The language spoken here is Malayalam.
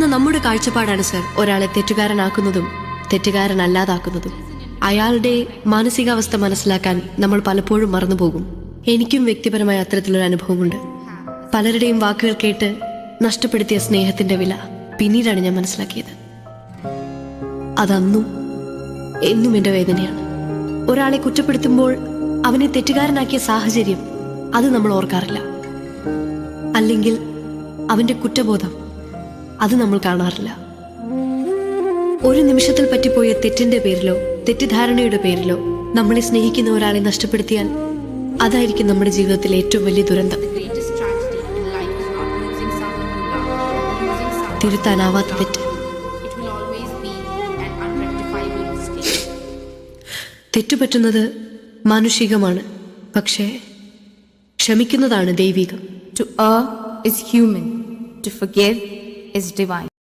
കാണുന്ന നമ്മുടെ കാഴ്ചപ്പാടാണ് സർ ഒരാളെ തെറ്റുകാരനാക്കുന്നതും തെറ്റുകാരനല്ലാതാക്കുന്നതും. അയാളുടെ മാനസികാവസ്ഥ മനസ്സിലാക്കാൻ നമ്മൾ പലപ്പോഴും മറന്നുപോകും. എനിക്കും വ്യക്തിപരമായ അത്തരത്തിലൊരു അനുഭവമുണ്ട്. പലരുടെയും വാക്കുകൾ കേട്ട് നഷ്ടപ്പെടുത്തിയ സ്നേഹത്തിന്റെ വില പിന്നീടാണ് ഞാൻ മനസ്സിലാക്കിയത്. അതന്നും എന്നും എൻ്റെ വേദനയാണ്. ഒരാളെ കുറ്റപ്പെടുത്തുമ്പോൾ അവനെ തെറ്റുകാരനാക്കിയ സാഹചര്യം അത് നമ്മൾ ഓർക്കാറില്ല. അല്ലെങ്കിൽ അവന്റെ കുറ്റബോധം അത് നമ്മൾ കാണാറില്ല. ഒരു നിമിഷത്തിൽ പറ്റിപ്പോയ തെറ്റിന്റെ പേരിലോ തെറ്റിദ്ധാരണയുടെ പേരിലോ നമ്മളെ സ്നേഹിക്കുന്ന ഒരാളെ നഷ്ടപ്പെടുത്തിയാൽ അതായിരിക്കും നമ്മുടെ ജീവിതത്തിലെ ഏറ്റവും വലിയ ദുരന്തം. തിരുത്താനാവാത്ത തെറ്റ്. തെറ്റുപറ്റുന്നത് മാനുഷികമാണ്, പക്ഷേ ക്ഷമിക്കുന്നതാണ് ദൈവികം. To err is human, to forgive is divine.